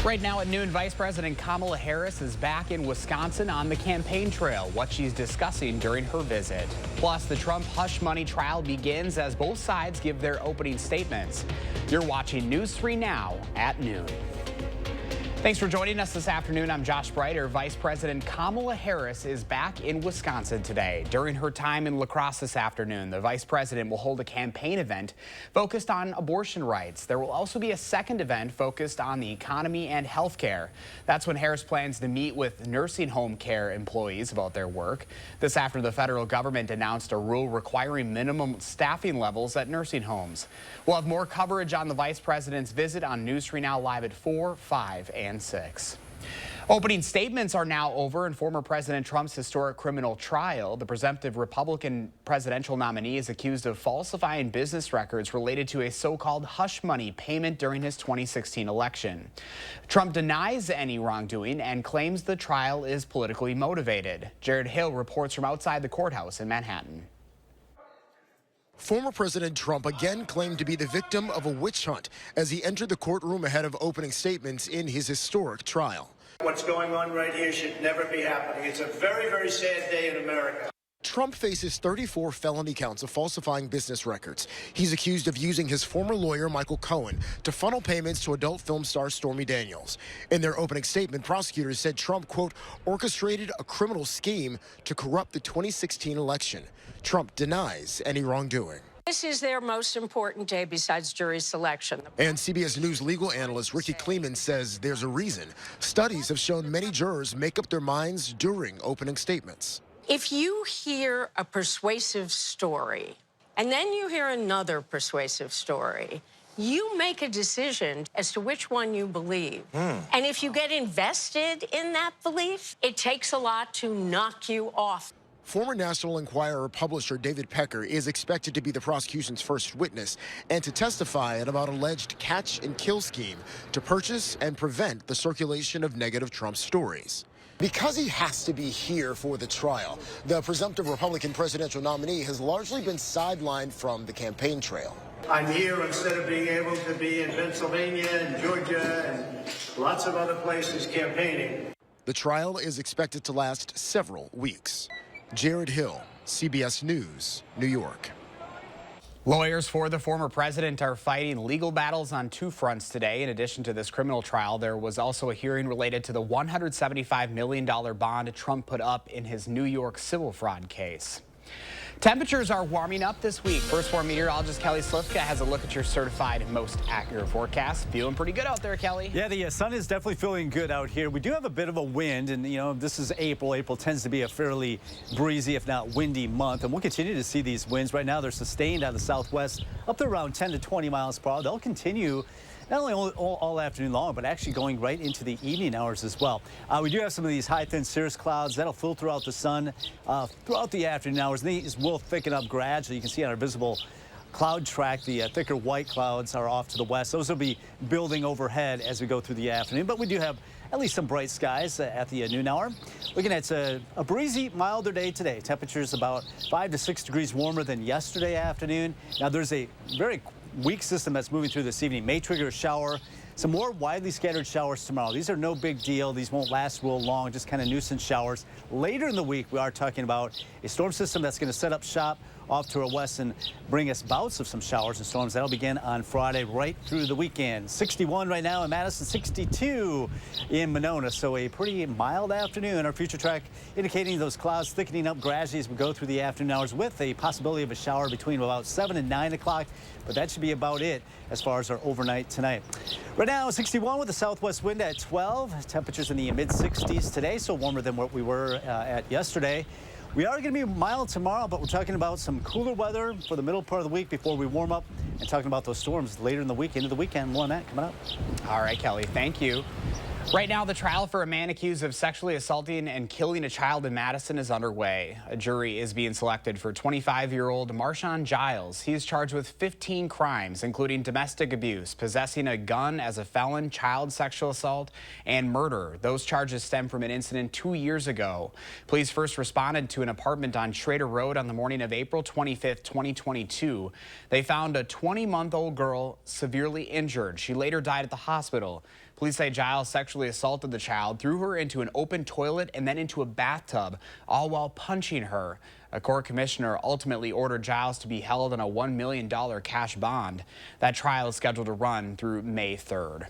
Right now at noon, Vice President Kamala Harris is back in Wisconsin on the campaign trail, what she's discussing during her visit. Plus, the Trump hush money trial begins as both sides give their opening statements. You're watching News 3 Now at noon. Thanks for joining us this afternoon. I'm Josh Breiter. Vice President Kamala Harris is back in Wisconsin today. During her time in La Crosse this afternoon, the vice president will hold a campaign event focused on abortion rights. There will also be a second event focused on the economy and health care. That's when Harris plans to meet with nursing home care employees about their work. This after the federal government announced a rule requiring minimum staffing levels at nursing homes. We'll have more coverage on the vice president's visit on News 3 Now live at 4, 5, and 6. Opening statements are now over in former President Trump's historic criminal trial. The presumptive Republican presidential nominee is accused of falsifying business records related to a so-called hush money payment during his 2016 election. Trump denies any wrongdoing and claims the trial is politically motivated. Jared Hill reports from outside the courthouse in Manhattan. Former President Trump again claimed to be the victim of a witch hunt as he entered the courtroom ahead of opening statements in his historic trial. What's going on right here should never be happening. It's a very, very sad day in America. Trump faces 34 felony counts of falsifying business records. He's accused of using his former lawyer, Michael Cohen, to funnel payments to adult film star Stormy Daniels. In their opening statement, prosecutors said Trump, quote, orchestrated a criminal scheme to corrupt the 2016 election. Trump denies any wrongdoing. This is their most important day besides jury selection. And CBS News legal analyst Ricky Kleeman says there's a reason. Studies have shown many jurors make up their minds during opening statements. If you hear a persuasive story and then you hear another persuasive story, you make a decision as to which one you believe. And if you get invested in that belief, it takes a lot to knock you off. Former National Enquirer publisher David Pecker is expected to be the prosecution's first witness and to testify about alleged catch-and-kill scheme to purchase and prevent the circulation of negative Trump stories. Because he has to be here for the trial, the presumptive Republican presidential nominee has largely been sidelined from the campaign trail. I'm here instead of being able to be in Pennsylvania and Georgia and lots of other places campaigning. The trial is expected to last several weeks. Jared Hill, CBS News, New York. Lawyers for the former president are fighting legal battles on two fronts today. In addition to this criminal trial, there was also a hearing related to the $175 million bond Trump put up in his New York civil fraud case. Temperatures are warming up this week. First Warn meteorologist Kelly Slifka has a look at your certified most accurate forecast. Feeling pretty good out there, Kelly. Yeah, the sun is definitely feeling good out here. We do have a bit of a wind, and, this is April. April tends to be a fairly breezy, if not windy month, and we'll continue to see these winds. Right now, they're sustained out of the southwest up to around 10 to 20 miles per hour. They'll continue not only all afternoon long, but actually going right into the evening hours as well. We do have some of these high, thin cirrus clouds that'll filter out the sun throughout the afternoon hours. These will thicken up gradually. You can see on our visible cloud track, the thicker white clouds are off to the west. Those will be building overhead as we go through the afternoon, but we do have at least some bright skies at the noon hour. Looking at a breezy, milder day today. Temperatures about 5 to 6 degrees warmer than yesterday afternoon. Now, there's a very weak system that's moving through this evening. May trigger a shower. Some more widely scattered showers tomorrow. These are no big deal. These won't last real long, just kind of nuisance showers. Later in the week, we are talking about a storm system that's going to set up shop off to our west and bring us bouts of some showers and storms. That'll begin on Friday right through the weekend. 61 right now in Madison, 62 in Monona. So a pretty mild afternoon. Our future track indicating those clouds thickening up gradually as we go through the afternoon hours with a possibility of a shower between about 7 and 9 o'clock. But that should be about it as far as our overnight tonight. Right now, 61 with a southwest wind at 12. Temperatures in the mid-60s today, so warmer than what we were at yesterday. We are going to be mild tomorrow, but we're talking about some cooler weather for the middle part of the week before we warm up, and talking about those storms later in the week, into the weekend. More on that coming up. All right, Kelly, thank you. Right now, the trial for a man accused of sexually assaulting and killing a child in Madison is underway. A jury is being selected for 25-year-old Marshawn Giles. He is charged with 15 crimes, including domestic abuse, possessing a gun as a felon, child sexual assault, and murder. Those charges stem from an incident 2 years ago. Police first responded to an apartment on Schrader Road on the morning of April 25th, 2022. They found a 20-month-old girl severely injured. She later died at the hospital. Police say Giles sexually assaulted the child, threw her into an open toilet and then into a bathtub, all while punching her. A court commissioner ultimately ordered Giles to be held on a $1 million cash bond. That trial is scheduled to run through May 3rd.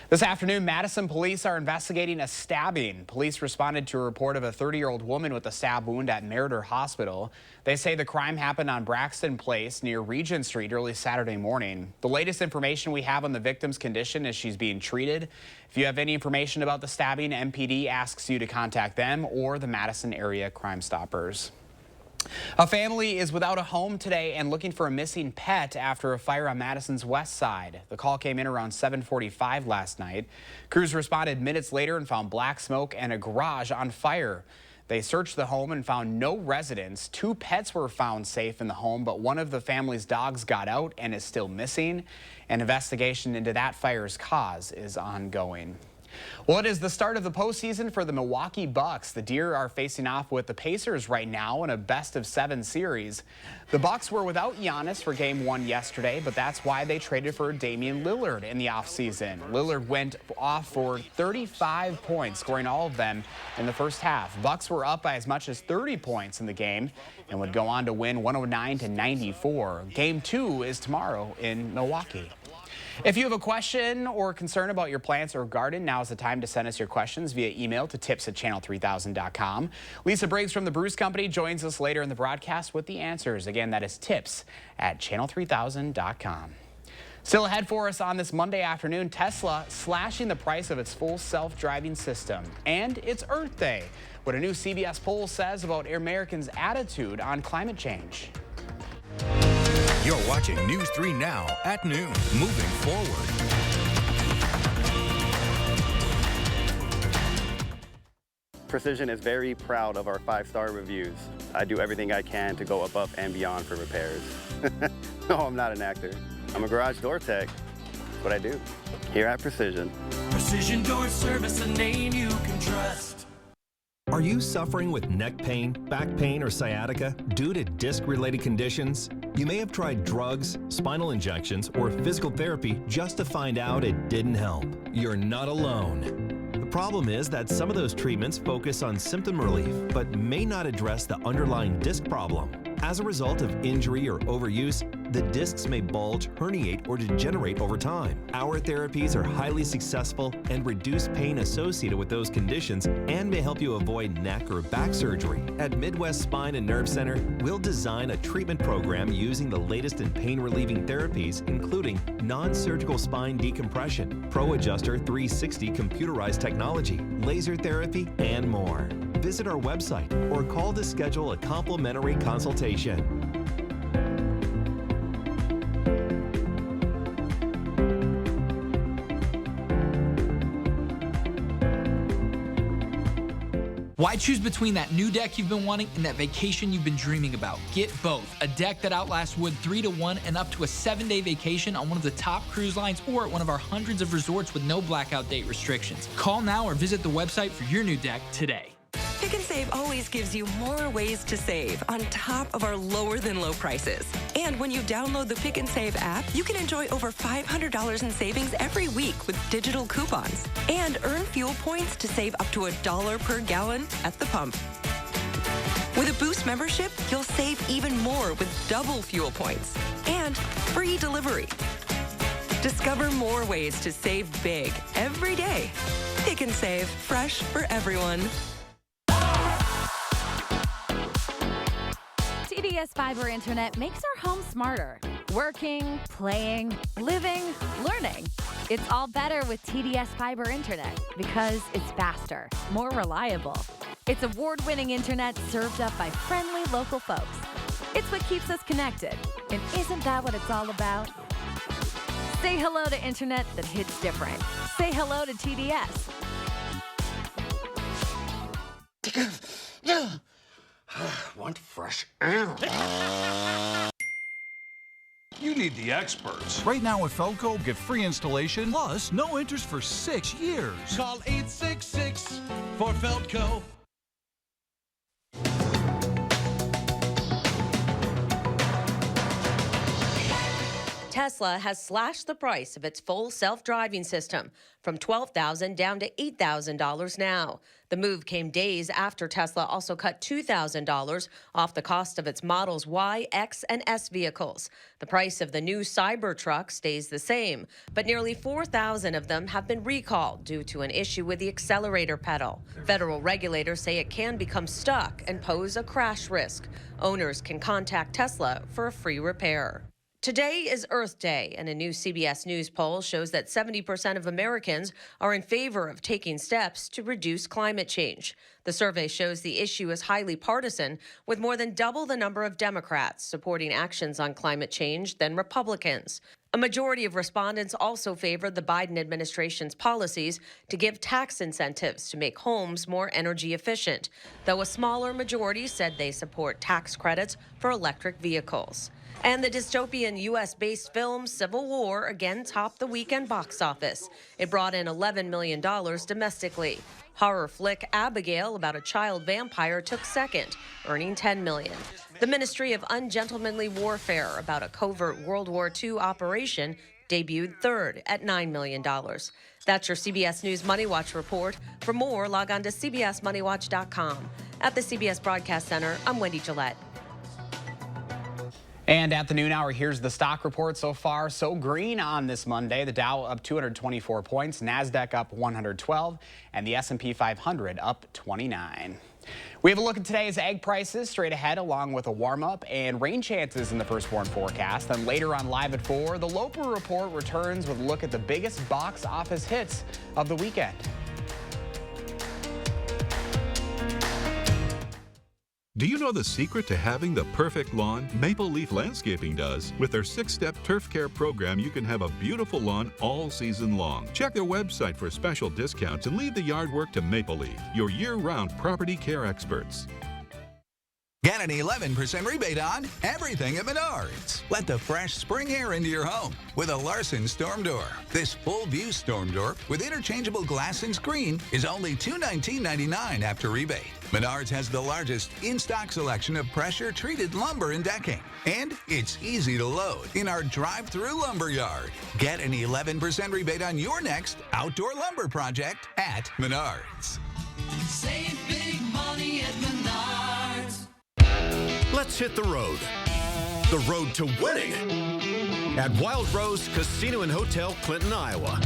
This afternoon, Madison police are investigating a stabbing. Police responded to a report of a 30-year-old woman with a stab wound at Meriter Hospital. They say the crime happened on Braxton Place near Regent Street early Saturday morning. The latest information we have on the victim's condition is she's being treated. If you have any information about the stabbing, MPD asks you to contact them or the Madison Area Crime Stoppers. A family is without a home today and looking for a missing pet after a fire on Madison's west side. The call came in around 7:45 last night. Crews responded minutes later and found black smoke and a garage on fire. They searched the home and found no residents. 2 pets were found safe in the home, but one of the family's dogs got out and is still missing. An investigation into that fire's cause is ongoing. Well, it is the start of the postseason for the Milwaukee Bucks. The Deer are facing off with the Pacers right now in a best-of-7 series. The Bucks were without Giannis for Game 1 yesterday, but that's why they traded for Damian Lillard in the offseason. Lillard went off for 35 points, scoring all of them in the first half. Bucks were up by as much as 30 points in the game and would go on to win 109-94. Game 2 is tomorrow in Milwaukee. If you have a question or concern about your plants or garden, now is the time to send us your questions via email to tips@channel3000.com. Lisa Briggs from the Bruce Company joins us later in the broadcast with the answers. Again, that is tips@channel3000.com. Still ahead for us on this Monday afternoon, Tesla slashing the price of its full self-driving system. And it's Earth Day. What a new CBS poll says about Americans' attitude on climate change. You're watching News 3 Now at noon. Moving forward. Precision is very proud of our 5-star reviews. I do everything I can to go above and beyond for repairs. No, I'm not an actor. I'm a garage door tech. That's what I do here at Precision. Precision Door Service, a name you can trust. Are you suffering with neck pain, back pain, or sciatica due to disc-related conditions? You may have tried drugs, spinal injections, or physical therapy just to find out it didn't help. You're not alone. The problem is that some of those treatments focus on symptom relief, but may not address the underlying disc problem. As a result of injury or overuse, the discs may bulge, herniate, or degenerate over time. Our therapies are highly successful and reduce pain associated with those conditions and may help you avoid neck or back surgery. At Midwest Spine and Nerve Center, we'll design a treatment program using the latest in pain-relieving therapies, including non-surgical spine decompression, Pro Adjuster 360 computerized technology, laser therapy, and more. Visit our website or call to schedule a complimentary consultation. Why choose between that new deck you've been wanting and that vacation you've been dreaming about? Get both. A deck that outlasts wood 3 to 1 and up to a 7-day vacation on one of the top cruise lines or at one of our hundreds of resorts with no blackout date restrictions. Call now or visit the website for your new deck today. Pick and Save always gives you more ways to save on top of our lower than low prices. And when you download the Pick and Save app, you can enjoy over $500 in savings every week with digital coupons and earn fuel points to save up to $1 per gallon at the pump. With a Boost membership, you'll save even more with double fuel points and free delivery. Discover more ways to save big every day. Pick and Save, fresh for everyone. TDS Fiber Internet makes our home smarter. Working, playing, living, learning. It's all better with TDS Fiber Internet because it's faster, more reliable. It's award-winning internet served up by friendly local folks. It's what keeps us connected. And isn't that what it's all about? Say hello to internet that hits different. Say hello to TDS. Want fresh air. You need the experts. Right now at Felco, get free installation plus no interest for 6 years. Call 866 for Felco. Tesla has slashed the price of its full self-driving system from $12,000 down to $8,000 now. The move came days after Tesla also cut $2,000 off the cost of its Models Y, X, and S vehicles. The price of the new Cybertruck stays the same, but nearly 4,000 of them have been recalled due to an issue with the accelerator pedal. Federal regulators say it can become stuck and pose a crash risk. Owners can contact Tesla for a free repair. Today is Earth Day, and a new CBS News poll shows that 70% of Americans are in favor of taking steps to reduce climate change. The survey shows the issue is highly partisan, with more than double the number of Democrats supporting actions on climate change than Republicans. A majority of respondents also favored the Biden administration's policies to give tax incentives to make homes more energy efficient, though a smaller majority said they support tax credits for electric vehicles. And the dystopian U.S.-based film Civil War again topped the weekend box office. It brought in $11 million domestically. Horror flick Abigail, about a child vampire, took second, earning $10 million. The Ministry of Ungentlemanly Warfare, about a covert World War II operation, debuted third at $9 million. That's your CBS News Money Watch report. For more, log on to cbsmoneywatch.com. At the CBS Broadcast Center, I'm Wendy Gillette. And at the noon hour, here's the stock report so far. So green on this Monday. The Dow up 224 points, NASDAQ up 112, and the S&P 500 up 29. We have a look at today's egg prices straight ahead, along with a warm-up and rain chances in the firstborn forecast. Then later on Live at 4, the Loper Report returns with a look at the biggest box office hits of the weekend. Do you know the secret to having the perfect lawn? Maple Leaf Landscaping does. With their 6-step turf care program, you can have a beautiful lawn all season long. Check their website for special discounts and leave the yard work to Maple Leaf, your year-round property care experts. Get an 11% rebate on everything at Menards. Let the fresh spring air into your home with a Larson Storm Door. This full-view storm door with interchangeable glass and screen is only $219.99 after rebate. Menards has the largest in-stock selection of pressure-treated lumber and decking. And it's easy to load in our drive-through lumber yard. Get an 11% rebate on your next outdoor lumber project at Menards. Save big money at Menards. Let's hit the road. The road to winning at Wild Rose Casino and Hotel, Clinton, Iowa.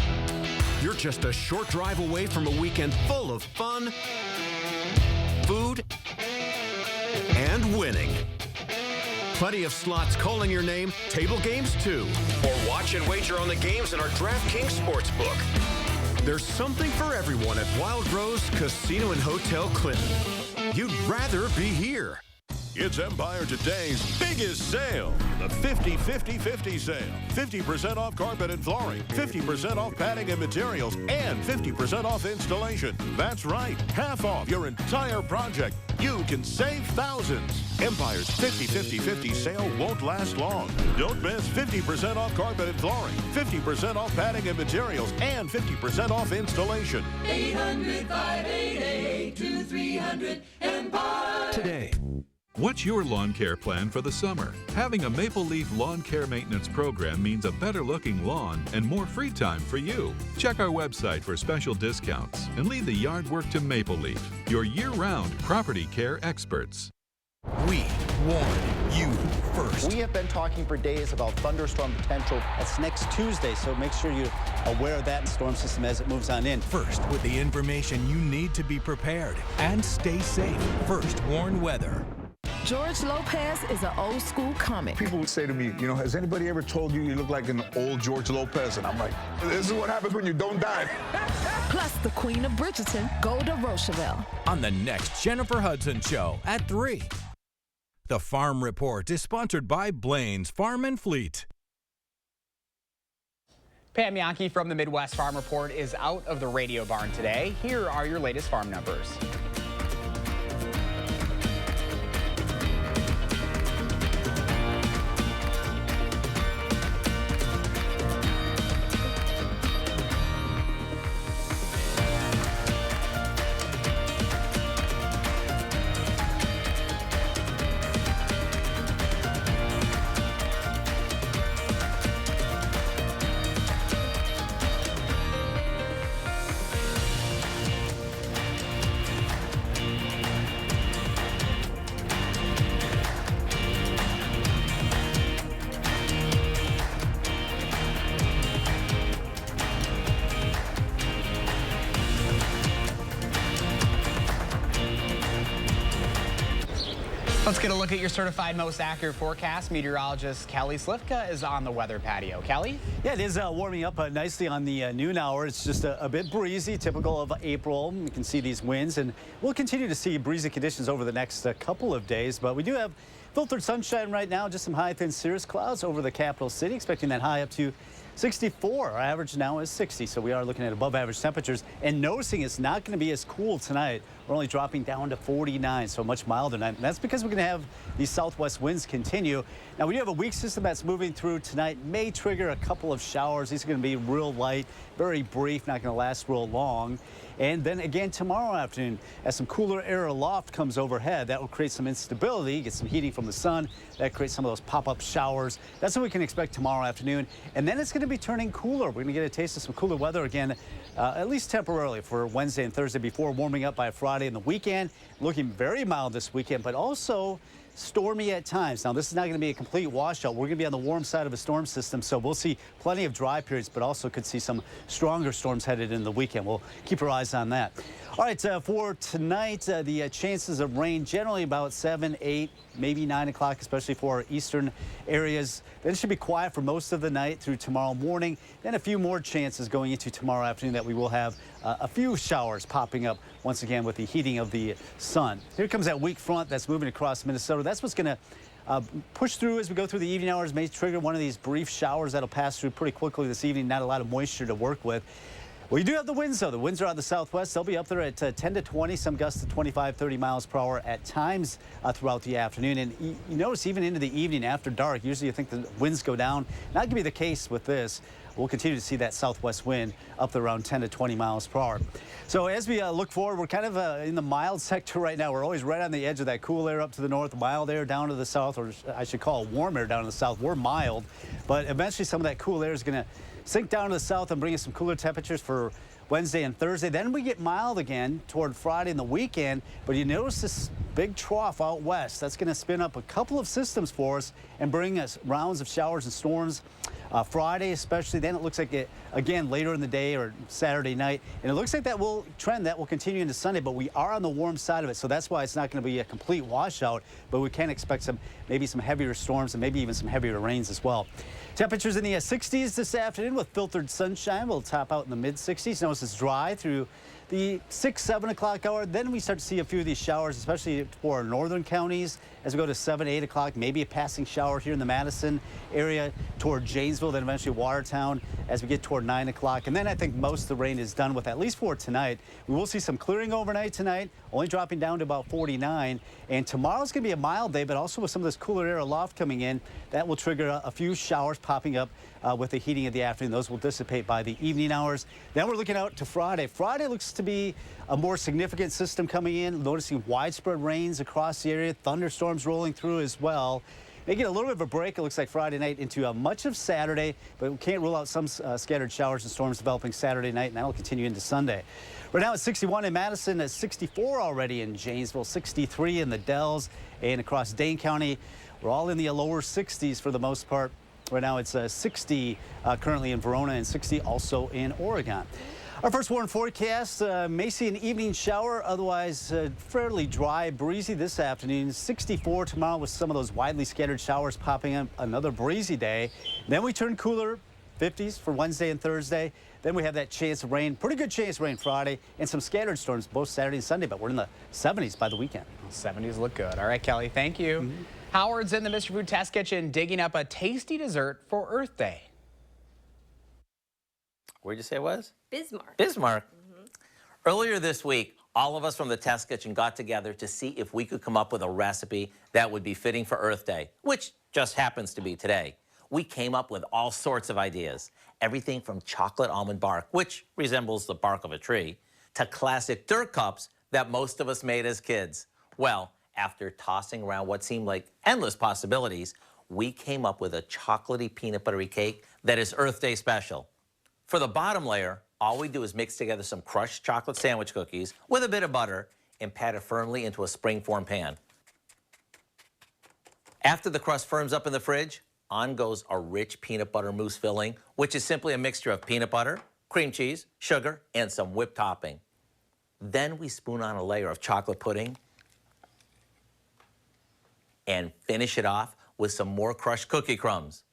You're just a short drive away from a weekend full of fun, food, and winning. Plenty of slots calling your name, table games too. Or watch and wager on the games in our DraftKings Sportsbook. There's something for everyone at Wild Rose Casino and Hotel, Clinton. You'd rather be here. It's Empire Today's biggest sale, the 50-50-50 sale. 50% off carpet and flooring, 50% off padding and materials, and 50% off installation. That's right, half off your entire project. You can save thousands. Empire's 50-50-50 sale won't last long. Don't miss 50% off carpet and flooring, 50% off padding and materials, and 50% off installation. 800-588-2300 Empire. Today. What's your lawn care plan for the summer? Having a Maple Leaf lawn care maintenance program means a better looking lawn and more free time for you. Check our website for special discounts and leave the yard work to Maple Leaf, your year-round property care experts. We warn you first. We have been talking for days about thunderstorm potential. That's next Tuesday, so make sure you're aware of that storm system as it moves on in. First, with the information you need to be prepared and stay safe. First Warn Weather. George Lopez is an old school comic. People would say to me, you know, has anybody ever told you you look like an old George Lopez? And I'm like, this is what happens when you don't die. Plus the Queen of Bridgerton, Golda Rochevelle. On the next Jennifer Hudson Show at 3. The Farm Report is sponsored by Blaine's Farm and Fleet. Pam Yankee from the Midwest Farm Report is out of the radio barn today. Here are your latest farm numbers. Let's get a look at your certified most accurate forecast. Meteorologist Kelly Slifka is on the weather patio. Kelly? Yeah, it is warming up nicely on the noon hour. It's just a bit breezy, typical of April. You can see these winds, and we'll continue to see breezy conditions over the next couple of days. But we do have filtered sunshine right now, just some high, thin cirrus clouds over the capital city, expecting that high up to 64. Our average now is 60, so we are looking at above average temperatures and noticing it's not going to be as cool tonight. We're only dropping down to 49, so much milder tonight. And that's because we're going to have these southwest winds continue. Now, we do have a weak system that's moving through tonight. May trigger a couple of showers. These are going to be real light, very brief, not going to last real long. And then again tomorrow afternoon, as some cooler air aloft comes overhead, that will create some instability, get some heating from the sun. That creates some of those pop-up showers. That's what we can expect tomorrow afternoon. And then it's going to be turning cooler. We're going to get a taste of some cooler weather again, at least temporarily for Wednesday and Thursday before warming up by Friday and the weekend. Looking very mild this weekend, but also stormy at times. Now, this is not going to be a complete washout. We're going to be on the warm side of a storm system, so we'll see plenty of dry periods, but also could see some stronger storms headed in the weekend. We'll keep our eyes on that. All right, for tonight, the chances of rain generally about 7, 8, maybe 9 o'clock, especially for our eastern areas. Then it should be quiet for most of the night through tomorrow morning. Then a few more chances going into tomorrow afternoon that we will have a few showers popping up once again with the heating of the sun. Here comes that weak front that's moving across Minnesota. That's what's going to push through as we go through the evening hours, may trigger one of these brief showers that'll pass through pretty quickly this evening. Not a lot of moisture to work with. Well, you do have the winds, though. The winds are out of the southwest. They'll be up there at 10 to 20, some gusts to 25, 30 miles per hour at times throughout the afternoon. And you notice even into the evening after dark, usually you think the winds go down. Not going to be the case with this. We'll continue to see that southwest wind up to around 10 to 20 miles per hour. So as we look forward, we're kind of in the mild sector right now. We're always right on the edge of that cool air up to the north, mild air down to the south, or I should call it warm air down to the south. We're mild, but eventually some of that cool air is going to sink down to the south and bring us some cooler temperatures for Wednesday and Thursday. Then we get mild again toward Friday and the weekend, but you notice this big trough out west. That's going to spin up a couple of systems for us and bring us rounds of showers and storms Friday especially. Then it looks like it again later in the day or Saturday night, and it looks like that will continue into Sunday, but we are on the warm side of it, so that's why it's not going to be a complete washout, but we can expect maybe some heavier storms and maybe even some heavier rains as well. Temperatures in the 60s this afternoon with filtered sunshine. We'll top out in the mid-60s. Notice it's dry through the 6, 7 o'clock hour. Then we start to see a few of these showers, especially for our northern counties. As we go to 7, 8 o'clock, maybe a passing shower here in the Madison area toward Janesville, then eventually Watertown as we get toward 9 o'clock. And then I think most of the rain is done with, at least for tonight. We will see some clearing overnight tonight, only dropping down to about 49. And tomorrow's going to be a mild day, but also with some of this cooler air aloft coming in, that will trigger a few showers popping up with the heating of the afternoon. Those will dissipate by the evening hours. Then we're looking out to Friday. Friday looks to be a more significant system coming in, noticing widespread rains across the area, thunderstorms rolling through as well. Making a little bit of a break, it looks like Friday night into much of Saturday, but we can't rule out some scattered showers and storms developing Saturday night, and that will continue into Sunday. Right now it's 61 in Madison, at 64 already in Janesville, 63 in the Dells, and across Dane County. We're all in the lower 60s for the most part. Right now it's 60 currently in Verona and 60 also in Oregon. Our first warm forecast, may see an evening shower, otherwise fairly dry, breezy this afternoon. 64 tomorrow with some of those widely scattered showers popping up. Another breezy day. Then we turn cooler, 50s for Wednesday and Thursday. Then we have that chance of rain, pretty good chance of rain Friday, and some scattered storms both Saturday and Sunday, but we're in the 70s by the weekend. 70s look good. All right, Kelly, thank you. Howard's in the Mr. Food Test Kitchen digging up a tasty dessert for Earth Day. Where'd you say it was? Bismarck. Bismarck. Earlier this week, all of us from the test kitchen got together to see if we could come up with a recipe that would be fitting for Earth Day, which just happens to be today. We came up with all sorts of ideas, everything from chocolate almond bark, which resembles the bark of a tree, to classic dirt cups that most of us made as kids. Well, after tossing around what seemed like endless possibilities, we came up with a chocolatey peanut buttery cake that is Earth Day special. For the bottom layer, all we do is mix together some crushed chocolate sandwich cookies with a bit of butter and pat it firmly into a springform pan. After the crust firms up in the fridge, on goes a rich peanut butter mousse filling, which is simply a mixture of peanut butter, cream cheese, sugar, and some whipped topping. Then we spoon on a layer of chocolate pudding and finish it off with some more crushed cookie crumbs.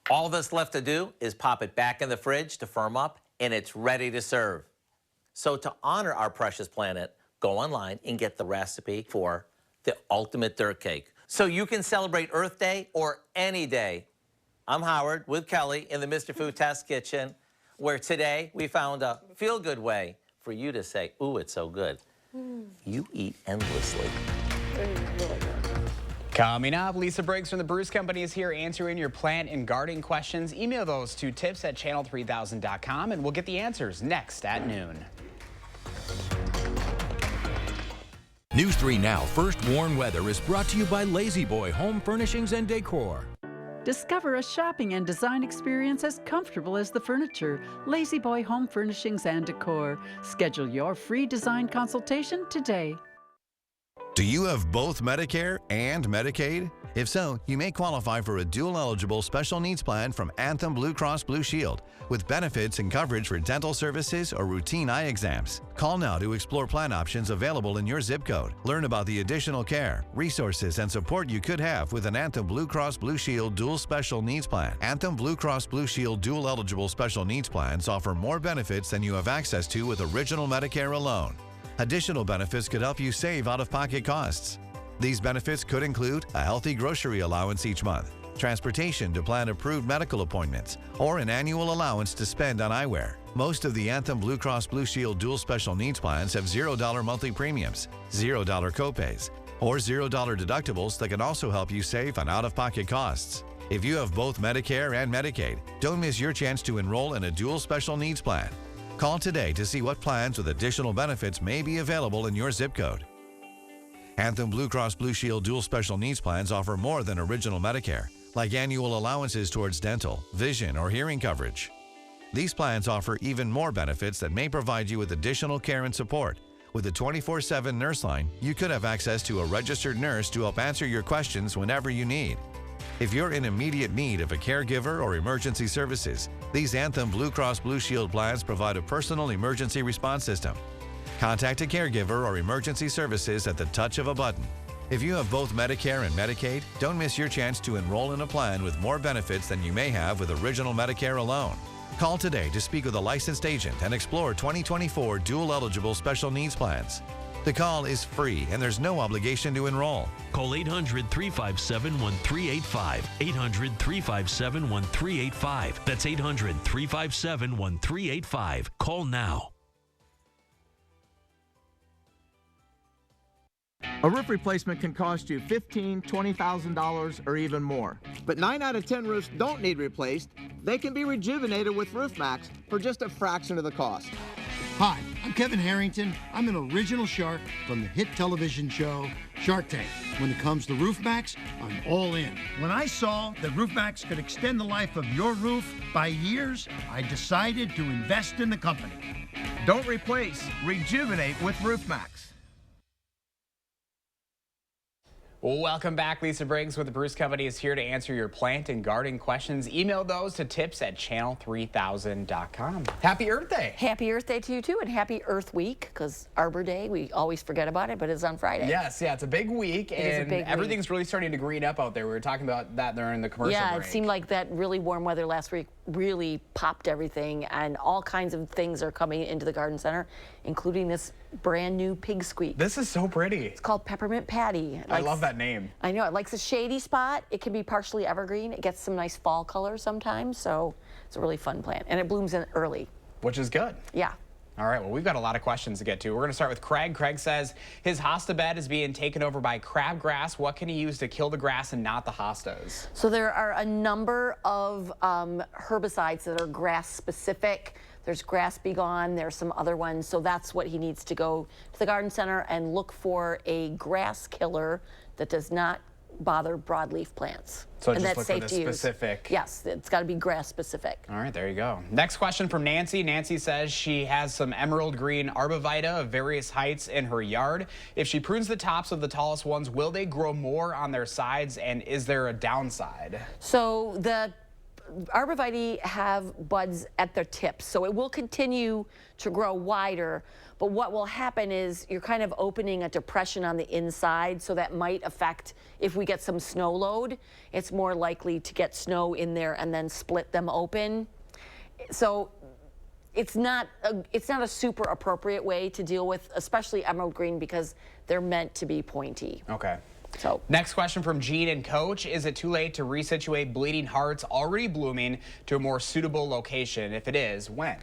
All that's left to do is pop it back in the fridge to firm up, and it's ready to serve. So to honor our precious planet, go online and get the recipe for the ultimate dirt cake, so you can celebrate Earth Day or any day. I'm Howard with Kelly in the Mr. Food Test Kitchen, where today we found a feel-good way for you to say, ooh, it's so good. You eat endlessly. Coming up, Lisa Briggs from the Bruce Company is here answering your plant and gardening questions. Email those to tips@channel3000.com and we'll get the answers next at noon. News 3 Now First Warn Weather is brought to you by Lazy Boy Home Furnishings and Decor. Discover a shopping and design experience as comfortable as the furniture. Lazy Boy Home Furnishings and Decor. Schedule your free design consultation today. Do you have both Medicare and Medicaid? If so, you may qualify for a dual-eligible special needs plan from Anthem Blue Cross Blue Shield, with benefits and coverage for dental services or routine eye exams. Call now to explore plan options available in your zip code. Learn about the additional care, resources, and support you could have with an Anthem Blue Cross Blue Shield dual special needs plan. Anthem Blue Cross Blue Shield dual-eligible special needs plans offer more benefits than you have access to with original Medicare alone. Additional benefits could help you save out-of-pocket costs. These benefits could include a healthy grocery allowance each month, transportation to plan-approved medical appointments, or an annual allowance to spend on eyewear. Most of the Anthem Blue Cross Blue Shield dual special needs plans have $0 monthly premiums, $0 copays, or $0 deductibles that can also help you save on out-of-pocket costs. If you have both Medicare and Medicaid, don't miss your chance to enroll in a dual special needs plan. Call today to see what plans with additional benefits may be available in your zip code. Anthem Blue Cross Blue Shield dual special needs plans offer more than original Medicare, like annual allowances towards dental, vision, or hearing coverage. These plans offer even more benefits that may provide you with additional care and support. With a 24/7 nurse line, you could have access to a registered nurse to help answer your questions whenever you need. If you're in immediate need of a caregiver or emergency services, these Anthem Blue Cross Blue Shield plans provide a personal emergency response system. Contact a caregiver or emergency services at the touch of a button. If you have both Medicare and Medicaid, don't miss your chance to enroll in a plan with more benefits than you may have with original Medicare alone. Call today to speak with a licensed agent and explore 2024 dual-eligible special needs plans. The call is free and there's no obligation to enroll. Call 800-357-1385. 800-357-1385. That's 800-357-1385. Call now. A roof replacement can cost you $15,000, $20,000 or even more. But 9 out of 10 roofs don't need replaced. They can be rejuvenated with Roof Max for just a fraction of the cost. Hi, I'm Kevin Harrington. I'm an original shark from the hit television show Shark Tank. When it comes to Roof Max, I'm all in. When I saw that Roof Max could extend the life of your roof by years, I decided to invest in the company. Don't replace, rejuvenate with Roof Max. Welcome back. Lisa Briggs with the Bruce Company is here to answer your plant and gardening questions. Email those to tips@channel3000.com. Happy Earth Day. Happy Earth Day to you too, and happy Earth Week, because Arbor Day, we always forget about it, but it's on Friday. Yes, yeah, it's a big week, and everything's really starting to green up out there. We were talking about that during the commercial break. Yeah, it seemed like that really warm weather last week really popped everything, and all kinds of things are coming into the garden center, including this brand new pig squeak. This is so pretty. It's called Peppermint Patty. I love that name. I know, it likes a shady spot. It can be partially evergreen. It gets some nice fall colors sometimes, so it's a really fun plant, and it blooms in early. Which is good. Yeah. All right, well, we've got a lot of questions to get to. We're going to start with Craig. Craig says his hosta bed is being taken over by crabgrass. What can he use to kill the grass and not the hostas? So there are a number of herbicides that are grass specific. There's Grass Be Gone, there's some other ones. So that's what he needs to go to the garden center and look for, a grass killer that does not bother broadleaf plants. So and just that's look safe for the to use. specific. Yes, it's got to be grass specific. All right, there you go. Next question from Nancy. Nancy says she has some emerald green arborvitae of various heights in her yard. If she prunes the tops of the tallest ones, will they grow more on their sides, and is there a downside? So the arborvitae have buds at their tips, so it will continue to grow wider. But what will happen is you're kind of opening a depression on the inside, so that might affect if we get some snow load. It's more likely to get snow in there and then split them open. So it's not a super appropriate way to deal with, especially emerald green, because they're meant to be pointy. Okay. So next question from Gene and Coach. Is it too late to resituate bleeding hearts already blooming to a more suitable location? If it is, when?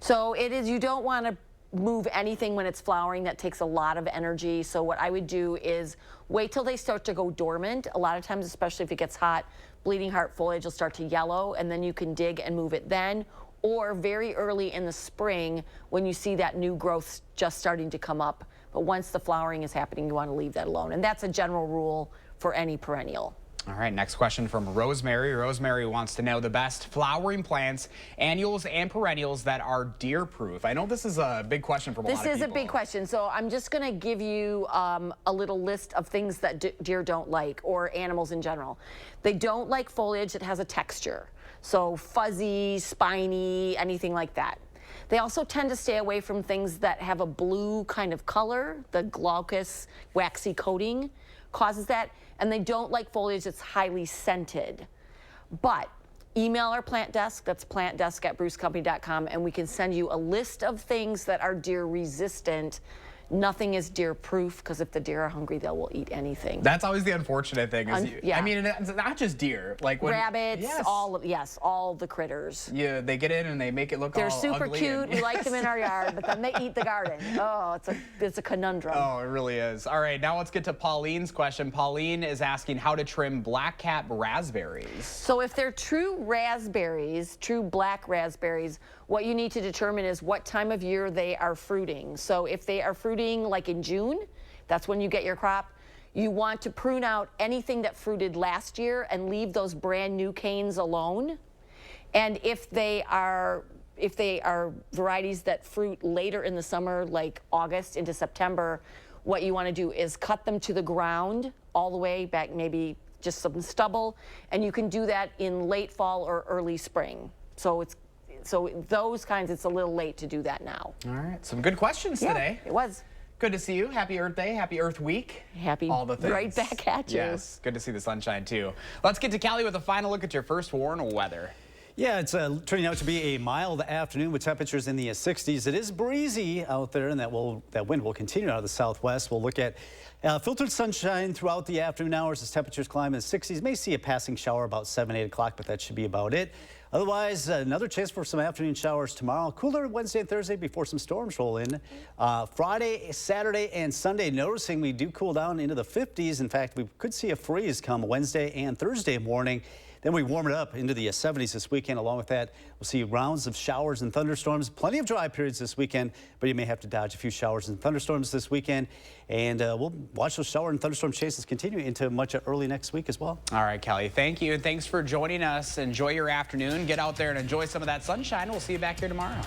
So it is, you don't want to move anything when it's flowering. That takes a lot of energy. So what I would do is wait till they start to go dormant. A lot of times, especially if it gets hot, bleeding heart foliage will start to yellow, and then you can dig and move it then. Or very early in the spring when you see that new growth just starting to come up. But once the flowering is happening, you want to leave that alone. And that's a general rule for any perennial. All right, next question from Rosemary. Rosemary wants to know the best flowering plants, annuals and perennials that are deer-proof. I know this is a big question from a lot of people. This is a big question, so I'm just going to give you a little list of things that deer don't like, or animals in general. They don't like foliage that has a texture, so fuzzy, spiny, anything like that. They also tend to stay away from things that have a blue kind of color. The glaucous waxy coating causes that. And they don't like foliage that's highly scented. But email our plant desk, that's plantdesk@brucecompany.com, and we can send you a list of things that are deer resistant. Nothing is deer proof, because if the deer are hungry, they will eat anything. That's always the unfortunate thing. Is yeah. I mean, it's not just deer. Like when, rabbits, yes. all the critters. Yeah, they get in and they make it look They're all super ugly cute. We like them in our yard, but then they eat the garden. Oh, it's a conundrum. Oh, it really is. All right, now let's get to Pauline's question. Pauline is asking how to trim black-cap raspberries. So if they're true raspberries, true black raspberries, what you need to determine is what time of year they are fruiting. So if they are fruiting like in June, that's when you get your crop. You want to prune out anything that fruited last year and leave those brand new canes alone. And if they are varieties that fruit later in the summer, like August into September, what you want to do is cut them to the ground all the way back, maybe just some stubble, and you can do that in late fall or early spring. So those kinds, it's a little late to do that now. All right, some good questions today. It was. Good to see you. Happy Earth Day, happy Earth Week. Happy, all the things. Right back at you. Yes, good to see the sunshine too. Let's get to Kelly with a final look at your first warn weather. Yeah, it's turning out to be a mild afternoon with temperatures in the 60s. It is breezy out there, and that wind will continue out of the southwest. We'll look at filtered sunshine throughout the afternoon hours as temperatures climb in the 60s. May see a passing shower about 7, 8 o'clock, but that should be about it. Otherwise, another chance for some afternoon showers tomorrow. Cooler Wednesday and Thursday before some storms roll in. Friday, Saturday, and Sunday, noticing we do cool down into the 50s. In fact, we could see a freeze come Wednesday and Thursday morning. Then we warm it up into the 70s this weekend. Along with that, we'll see rounds of showers and thunderstorms. Plenty of dry periods this weekend, but you may have to dodge a few showers and thunderstorms this weekend. And we'll watch those shower and thunderstorm chances continue into much of early next week as well. All right, Kelly, thank you. And thanks for joining us. Enjoy your afternoon. Get out there and enjoy some of that sunshine. We'll see you back here tomorrow.